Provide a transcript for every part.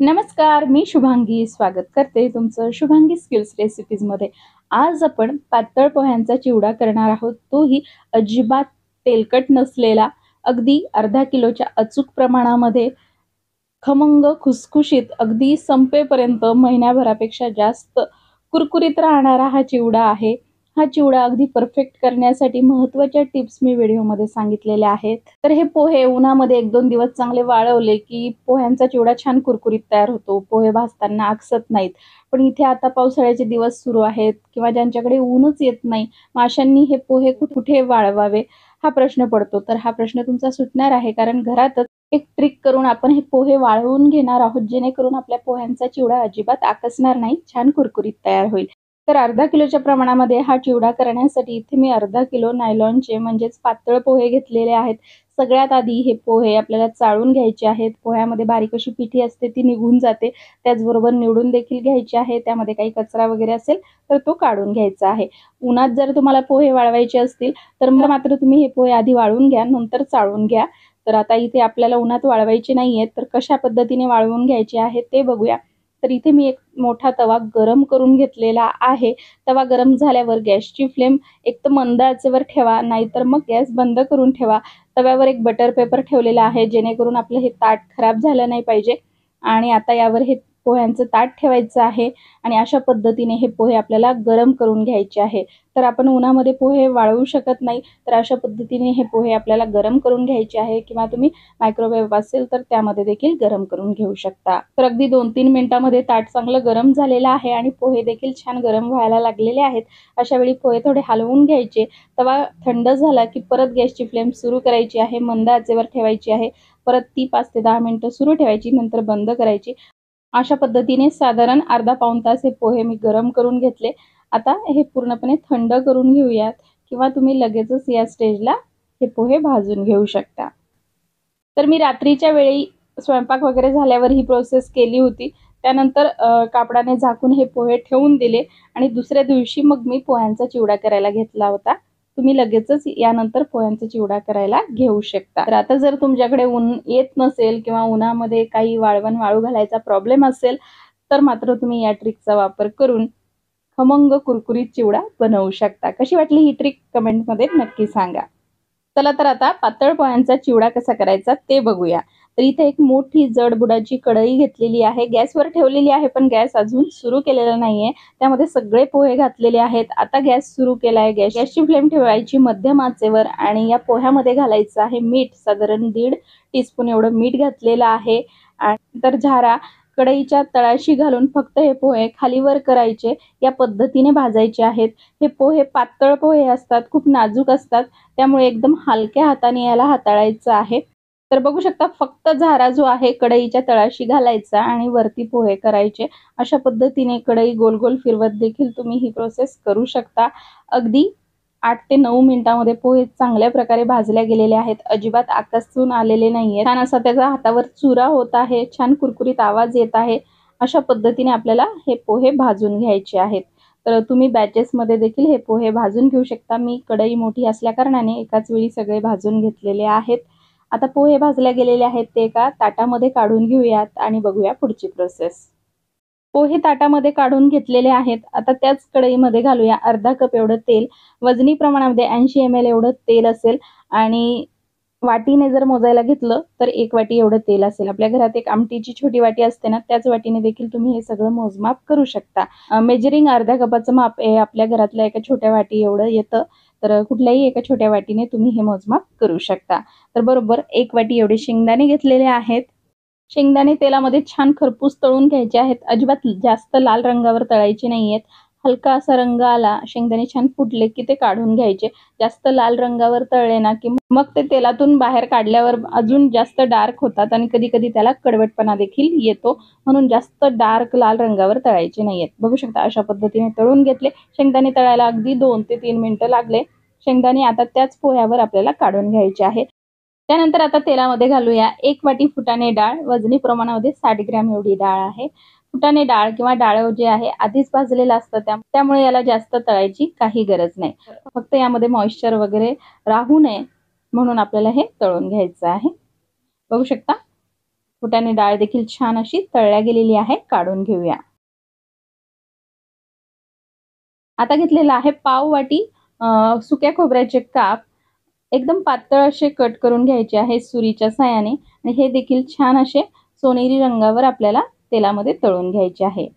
नमस्कार, मी शुभांगी स्वागत करते तुमचं शुभांगी स्किल्स रेसिपीज मध्ये। आज आपण पातळ पोह्यांचा चिवडा करणार आहोत, तोही अजिबात तेलकट नसलेला, अगदी अर्धा किलोच्या अचूक प्रमाणामध्ये खमंग खुसखुशीत अगदी संपेपर्यंत महिन्याभरापेक्षा जास्त कुरकुरीत राहणारा हा चिवडा आहे। हा चिवडा अगदी परफेक्ट करण्यासाठी महत्त्वाच्या टिप्स मी व्हिडिओमध्ये सांगितलेल्या आहेत। तर हे पोहे उन्हामध्ये 1-2 दिवस चांगले वाळवले की पोह्यांचा चिवडा छान कुरकुरीत तयार होतो। पोहे भाजताना आकसत नाहीत। पण इथे आता पावसाळ्याचे दिवस सुरू आहेत किंवा ज्यांच्याकडे ऊनच येत नाही, मग अशांनी हे पोहे कुठे वाळवावे हा प्रश्न पडतो। तर हा प्रश्न तुमचा सुटणार आहे, कारण घरातच एक ट्रिक करून आपण हे पोहे वाळवून घेणार आहोत, जेणेकरून आपल्या पोह्यांचा चिवडा अजिबात आकसणार नाही, छान कुरकुरीत तयार होईल। तर अर्धा किलोच्या प्रमाणामध्ये हा चिवडा करण्यासाठी इथे मी अर्धा किलो नायलॉनचे म्हणजेच पातळ पोहे घेतलेले आहेत। सगळ्यात आधी हे पोहे आपल्याला चाळून घ्यायचे आहेत। पोह्यामध्ये बारीक अशी पिठी असते, ती निघून जाते। त्याचबरोबर निवडून देखील घ्यायचे आहे, त्यामध्ये काही कचरा वगैरे असेल तर तो काढून घ्यायचा आहे। उन्हात जर तुम्हाला पोहे वाळवायचे असतील तर मात्र तुम्ही हे पोहे आधी वाळवून घ्या, नंतर चाळून घ्या। तर आता इथे आपल्याला उन्हात वाळवायचे नाहीयेत, तर कशा पद्धतीने वाळवून घ्यायचे आहे ते बघूया। तर इथे मी एक मोठा तवा गरम करून घेतलेला आहे। तवा गरम झाल्यावर गॅसची फ्लेम एक तर मंद आचेवर ठेवा, नाहीतर मग गॅस बंद करून ठेवा। तव्यावर एक बटर पेपर ठेवलेला आहे, जेणेकरून आपलं हे ताट खराब झालं नाही पाहिजे। आणि आता यावर हे पोह्यांचं ताट ठेवायचं आहे आणि अशा पद्धतीने हे पोहे आपल्याला गरम करून घ्यायचे आहे। तर आपण उन्हामध्ये पोहे वाळवू शकत नाही, तर अशा पद्धतीने हे पोहे आपल्याला गरम करून घ्यायचे आहे, किंवा तुम्ही मायक्रोवेव्ह असेल तर त्यामध्ये देखील गरम करून घेऊ शकता। तर अगदी 2-3 मिनिटांमध्ये ताट चांगलं गरम झालेलं आहे आणि पोहे देखील छान गरम व्हायला लागलेले आहेत। अशा वेळी पोहे थोडे हलवून घ्यायचे। तवा थंड झाला की परत गॅसची फ्लेम सुरू करायची आहे, मंद आचेवर ठेवायची आहे। परत ती 5 ते 10 मिनिटं सुरू ठेवायची, नंतर बंद करायची। अशा पद्धतीने साधारण अर्धा पाऊण तास हे पोहे मी गरम करून घेतले। आता हे पूर्णपणे थंड करून घेऊयात, किंवा तुम्ही लगेचच या स्टेजला हे पोहे भाजून घेऊ शकता। तर मी रात्रीच्या वेळी स्वयंपाक वगैरे झाल्यावर ही प्रोसेस केली होती। त्यानंतर कापडाने झाकून हे पोहे ठेवून दिले आणि दुसऱ्या दिवशी मग मी पोह्यांचा चिवडा करायला घेतला होता। तुम्ही लगेचच यानंतर पोह्यांचा चिवडा करायला घेऊ शकता। तर आता जर तुमच्याकडे ऊन येत नसेल किंवा उन्हामध्ये काही वाळवण वाळू घालायचा प्रॉब्लेम असेल, तर मात्र तुम्ही या ट्रिकचा वापर करून खमंग कुरकुरीत चिवडा बनवू शकता। कशी वाटली ही ट्रिक कमेंटमध्ये नक्की सांगा। चला तर आता पातळ पोह्यांचा चिवडा कसा करायचा ते बघूया। तर इथे एक मोठी जड बुडाची कढई घेतलेली आहे, गॅसवर ठेवलेली आहे, पण गॅस अजून सुरू केलेला नाहीये। त्यामध्ये सगळे पोहे घातलेले आहेत। आता गॅस सुरू केलाय। गॅसची फ्लेम ठेवायची मध्यम आचेवर आणि या पोह्यामध्ये घालायचं आहे मीठ, साधारण 1.5 टीस्पून एवढं मीठ घातलेलं आहे। आणि तर झारा कढईच्या तळाशी घालून फक्त हे पोहे खालीवर करायचे, या पद्धतीने भाजायचे आहेत। हे पोहे पातळ पोहे असतात, खूप नाजूक असतात, त्यामुळे एकदम हलक्या हाताने याला हाताळायचं आहे। तर बघू शकता, फक्त झारा जो आहे कढईच्या तळाशी घालायचा आणि वरती पोहे करायचे। अशा पद्धतीने कढई गोल गोल फिरवत देखील तुम्ही ही प्रोसेस करू शकता। अगदी 8 ते 9 मिनिटांमध्ये पोहे चांगल्या प्रकारे भाजल्या गेलेले आहेत, अजिबात आकसून आलेले नाहीये। छान असा त्याचा हातावर चुरा होत आहे, छान कुरकुरीत आवाज येत आहे। अशा पद्धतीने आपल्याला हे पोहे भाजून घ्यायचे आहेत। तर तुम्ही बॅचेस मध्ये देखील हे पोहे भाजून घेऊ शकता। मी कढई मोठी असल्या कारणाने एकाच वेळी सगळे भाजून घेतलेले आहेत। आता पोहे भाजल्या गेलेले आहेत ते एका ताटामध्ये काढून घेऊयात आणि बघूया पुढची प्रोसेस। पोहे ताटामध्ये काढून घेतलेले आहेत। आता त्याच कढईमध्ये घालूया अर्धा कप एवढं तेल। वजनी प्रमाणामध्ये 80 ml एवढं तेल असेल आणि वाटीने जर मोजायला घेतलं तर 1 वाटी एवढं तेल असेल। आपल्या घरात एक आमटीची छोटी वाटी असते ना, त्याच वाटीने देखील तुम्ही हे सगळं मोजमाप करू शकता। मेजरिंग अर्ध्या कपाचं माप हे आपल्या घरातल्या एका छोट्या वाटी एवढं येतं, तर कुठल्याही एका छोट्या वाटीने तुम्ही हे मोजमाप करू शकता। तर बरोबर 1 वाटी एवढे शेंगदाणे घेतलेले आहेत। शेंगदाणे तेलामध्ये छान खरपूस तळून घ्यायचे आहेत, अजिबात जास्त लाल रंगावर तळायचे नाहीयेत। हलका असा रंग आला, शेंगदाणे छान फुटले की ते काढून घ्यायचे। जास्त लाल रंगावर तळले ना की मग ते तेलातून बाहेर काढल्यावर अजून जास्त डार्क होतात आणि कधी कधी त्याला कडवटपणा देखील येतो, म्हणून जास्त डार्क लाल रंगावर तळायचे नाहीयेत। बघू शकता अशा पद्धतीने तळून घेतले। शेंगदाणे तळायला अगदी 2 ते 3 मिनिटं लागले। शेंगदाणे आता त्याच पोह्यावर आपल्याला काढून घ्यायचे आहे। त्यानंतर आता तेलामध्ये घालूया 1 वाटी फुटाणे डाळ। वजनी प्रमाणामध्ये 60 ग्रॅम एवढी डाळ आहे। फुटाणे डाळ किंवा डाळ जे आहे आधीच भाजलेलं असतं, त्यामुळे याला जास्त तळायची काही गरज नाही। फक्त यामध्ये मॉइश्चर वगैरे राहू नये म्हणून आपल्याला हे तळून घ्यायचं आहे। बघू शकता फुटाणे डाळ देखील छान अशी तळल्या गेलेली आहे, काढून घेऊया. आता घेतलेला आहे पाव वाटी सुक्या खोबऱ्याचे काप. एकदम पातळ असे कट करून घ्यायचे आहे सुरीच्या साहाय्याने आणि हे देखील छान असे सोनेरी रंगावर आपल्याला तेलामध्ये तळून घ्यायचे आहे.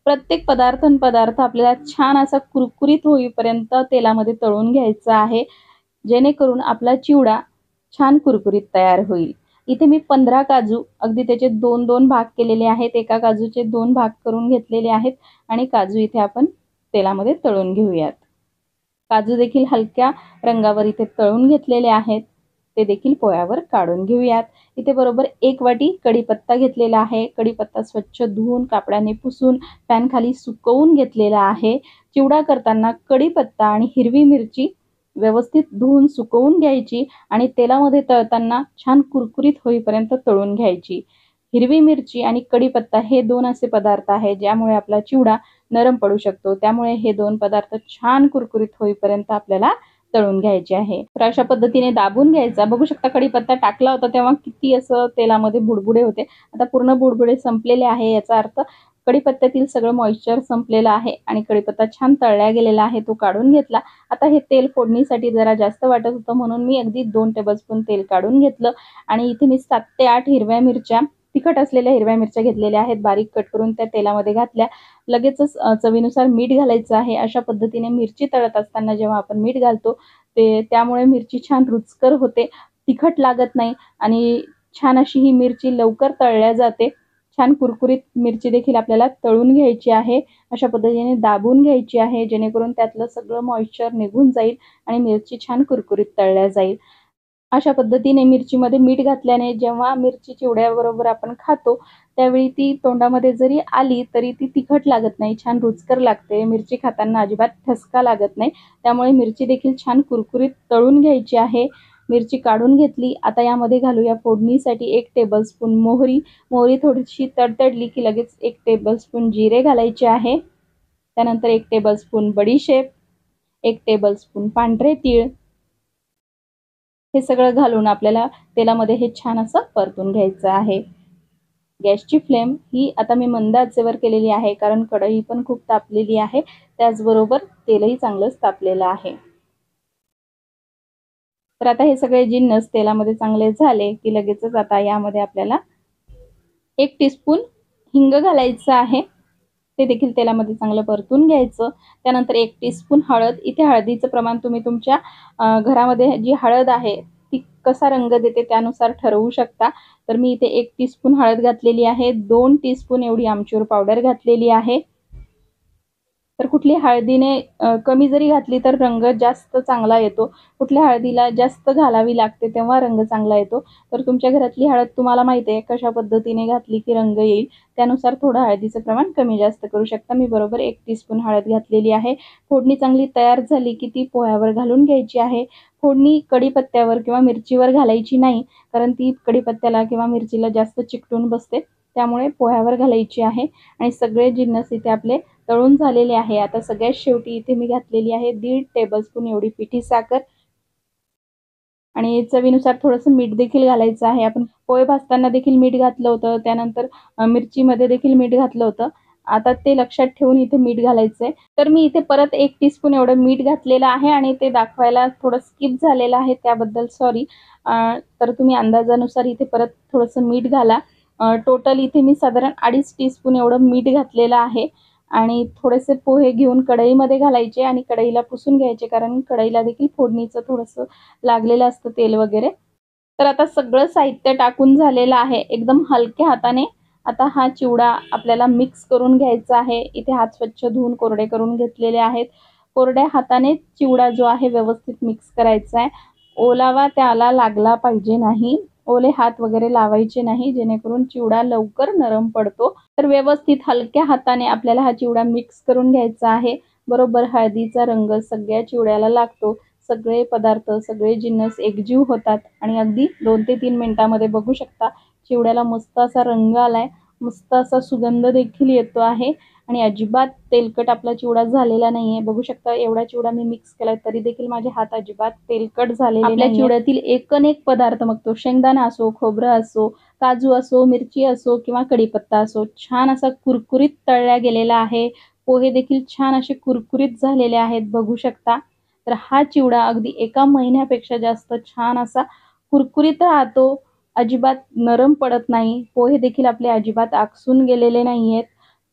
प्रत्येक पदार्थ आपल्याला छान असा कुरकुरीत होईपर्यंत तेलामध्ये तळून घ्यायचा आहे, जेणेकरून आपला चिवडा छान कुरकुरीत तयार होईल. इथे मी 15 काजू अगदी त्याचे 2-2 भाग केलेले आहेत. एका काजूचे 2 भाग करून घेतलेले आहेत आणि काजू इथे आपण तेलामध्ये तळून घेऊयात. काजू देखील हलक्या रंगावर इथे तळून घेतलेले आहेत, ते देखील पोळ्यावर काढून घेऊयात. इथे बरोबर 1 वाटी कढीपत्ता घेतलेला आहे. कढीपत्ता स्वच्छ धुवून कापडाने पुसून पॅन खाली सुकवून घेतलेला आहे. चिवडा करताना कढीपत्ता आणि हिरवी मिरची व्यवस्थित धुवून सुकवून घ्यायची आणि तेलामध्ये तळताना छान कुरकुरीत होईपर्यंत तळून घ्यायची. हिरवी मिरची आणि कढीपत्ता हे 2 असे पदार्थ आहेत ज्यामुळे आपला चिवडा नरम पडू शकतो. त्यामुळे हे 2 पदार्थ छान कुरकुरीत होईपर्यंत आपल्याला तळून घ्यायचे आहे. तर अशा पद्धतीने दाबून घ्यायचा. बघू शकता कढीपत्ता टाकला होता तेव्हा किती असं तेलामध्ये बुडबुडे होते. आता पूर्ण बुडबुडे संपलेले आहे, याचा अर्थ कढीपत्त्यातील सगळं मॉइश्चर संपलेलं आहे आणि कढीपत्ता छान तळला गेलेला आहे, तो काढून घेतला. आता हे तेल फोडणीसाठी जरा जास्त वाटत होतं म्हणून मी अगदी 2 टेबलस्पून तेल काढून घेतलं आणि इथे मी 7 ते 8 हिरव्या मिरच्या, तिखट असलेल्या हिरव्या मिरच्या घेतलेल्या आहेत, बारीक कट करून त्या तेलामध्ये घातल्या. लगेचच चवीनुसार मीठ घालायचं आहे. अशा पद्धतीने मिरची तळत असताना जेव्हा आपण मीठ घालतो त्यामुळे मिरची छान रुचकर होते, तिखट लागत नाही आणि छान अशी ही मिरची लवकर तळल्या जाते. छान कुरकुरीत मिरची देखील आपल्याला तळून घ्यायची आहे. अशा पद्धतीने दाबून घ्यायची आहे, जेणेकरून त्यातलं सगळं मॉइश्चर निघून जाईल आणि मिरची छान कुरकुरीत तळल्या जाईल. अशा पद्धतीने मिरचीमध्ये मीठ घातल्याने जेव्हा मिरची चिवड्याबरोबर आपण खातो त्यावेळी ती तोंडामध्ये जरी आली तरी ती तिखट लागत नाही, छान रुचकर लागते. मिरची खाताना अजिबात ठसका लागत नाही. त्यामुळे मिरची देखील छान कुरकुरीत तळून घ्यायची आहे. मिरची काढून घेतली. आता यामध्ये घालूया फोडणीसाठी 1 टेबलस्पून मोहरी. मोहरी थोडीशी तडतडली की लगेच 1 टेबलस्पून जिरे घालायचे आहे. त्यानंतर 1 टेबलस्पून बडीशेप, 1 टेबलस्पून पांढरे तीळ, हे सगळं घालून आपल्याला तेलामध्ये हे छान असं परतून घ्यायचं आहे. गॅसची फ्लेम ही आता मी मंद आचेवर केलेली आहे, कारण कढई पण खूप तापलेली आहे, त्याचबरोबर तेलही चांगलंच तापलेलं आहे. तर आता हे सगळे जिन्नस तेलामध्ये चांगले झाले की लगेचच आता यामध्ये आपल्याला 1 टीस्पून हिंग घालायचं आहे. ते देखील तेलामध्ये चांगलं परतून घ्यायचं. त्यानंतर 1 टीस्पून हळद. इथे हळदीचं प्रमाण तुम्ही तुमच्या घरामध्ये जी हळद आहे ती कसा रंग देते त्यानुसार ठरवू शकता. तर मी इथे 1 टीस्पून हळद घातलेली आहे. 2 टीस्पून एवढी आमचूर पावडर घातलेली आहे. तर कुठली हळदीने कमी जरी घातली तर रंग जास्त चांगला येतो. कुठल्या हळदीला जास्त घालावी लागते तेव्हा रंग चांगला येतो. तर तुमच्या घरातली हळद तुम्हाला माहिती आहे कशा पद्धतीने घातली की रंग येईल, त्यानुसार थोडं हळदीचं प्रमाण कमी जास्त करू शकता. मी बरोबर 1 टीस्पून हळद घातलेली आहे. फोडणी चांगली तयार झाली की ती पोह्यावर घालून घ्यायची आहे. फोडणी कढीपत्त्यावर किंवा मिरचीवर घालायची नाही, कारण ती कढीपत्त्याला किंवा मिरचीला जास्त चिकटून बसते. त्यामुळे पोह्यावर घालायची आहे आणि सगळे जिन्नस इथे आपले तळून झालेले आहे. आता सगळ्यात शेवटी इथे मी घातलेली आहे 1.5 टेबलस्पून एवढी पिठी साखर आणि चवीनुसार थोडंसं मीठ देखील घालायचं आहे. आपण पोहे भाजताना देखील मीठ घातलं होतं, त्यानंतर मिरचीमध्ये देखील मीठ घातलं होतं. आता ते लक्षात ठेवून इथे मीठ घालायचंय. तर मी इथे परत 1 टीस्पून एवढं मीठ घातलेलं आहे आणि ते दाखवायला थोडं स्किप झालेलं आहे, त्याबद्दल सॉरी. तर तुम्ही अंदाजानुसार इथे परत थोडंसं मीठ घाला. टोटल इथे मी साधारण 2.5 टीस्पून एवढं मीठ घातलेलं आहे आणि थोडेसे पोहे घेऊन कढईमध्ये घालायचे आणि कढईला पुसून घ्यायचे, कारण कढईला देखील फोडणीचं थोडंसं लागलेलं असतं तेल वगैरे. तर आता सगळं साहित्य टाकून झालेलं आहे. एकदम हलक्या हाताने आता हा चिवडा आपल्याला मिक्स करून घ्यायचा आहे. इथे हात स्वच्छ धुवून कोरडे करून घेतलेले आहेत. कोरड्या हाताने चिवडा जो आहे व्यवस्थित मिक्स करायचा आहे. ओलावा त्याला लागला पाहिजे नाही, ओले हात वगैरे लावायचे नाही, जेणेकरून चिवडा लवकर नरम पडतो. तर व्यवस्थित हलक्या हाताने आपल्याला हा चिवडा मिक्स करून घ्यायचा आहे. बरोबर हळदीचा रंग सगळ्या चिवड्याला लागतो. सगळे पदार्थ, सगळे जिन्नस एकजीव होतात आणि अगदी 2 ते 3 मिनिटांमध्ये बघू शकता चिवड्याला मस्त असा रंग आलाय, मस्त असा सुगंध देखील येतो आहे आणि अजिबात तेलकट आपला चिवडा झालेला नाहीये. बघू शकता एवढा चिवडा मी मिक्स केलाय तरी देखील माझे हात अजिबात तेलकट झालेले नाही. आपल्या चिवड्यातील एकूण एक पदार्थ, मग तो शेंगदाणा असो, खोबरं असो, काजू असो, मिरची असो किंवा कढीपत्ता असो, छान असा कुरकुरीत तळला गेलेला आहे. पोहे देखील छान असे कुरकुरीत झालेले आहेत, बघू शकता. तर हा चिवडा अगदी 1 महिन्यापेक्षा जास्त छान असा कुरकुरीत राहतो. अजिबात नरम पडत नाही. पोहे देखील आपले अजिबात आकसून गेलेले नाहीयेत.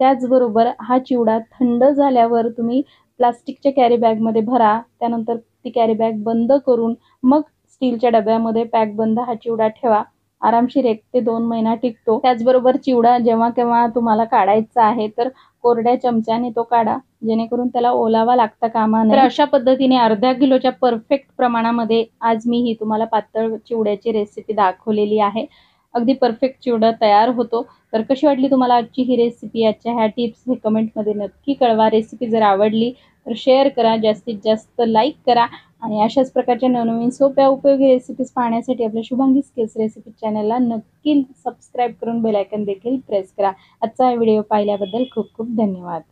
त्याचबरोबर हा चिवडा थंड झाल्यावर तुम्ही प्लास्टिकच्या कॅरी बॅगमध्ये भरा. त्यानंतर ती कॅरी बॅग बंद करून मग स्टीलच्या डब्यामध्ये पॅकबंद हा चिवडा ठेवा. आरामशीर 1 ते 2 महिना टिकतो. त्याचबरोबर चिवडा जेव्हा-केव्हा तुम्हाला काढायचा आहे, तर कोरड्या चमच्याने तो काढा, जेणेकरून त्याला ओलावा लागता कामा नये. तर अशा पद्धतीने अर्ध्या किलोच्या परफेक्ट प्रमाणामध्ये आज मी ही तुम्हाला पातळ चिवड्याची रेसिपी दाखवलेली आहे. अगदी परफेक्ट चिवडा तयार होतो. तर कशी वाटली तुम्हाला आजची ही रेसिपी? आजच्या ह्या टिप्स हे कमेंटमध्ये नक्की कळवा. रेसिपी जर आवडली तर शेअर करा, जास्तीत जास्त लाईक करा आणि अशाच प्रकारच्या नवनवीन सोप्या उपयोगी रेसिपीज पाहण्यासाठी आपल्या शुभांगी स्किल्स रेसिपी चॅनलला नक्की सबस्क्राईब करून बेल आयकॉन देखील प्रेस करा. आजचा हा व्हिडिओ पाहिल्याबद्दल खूप खूप धन्यवाद.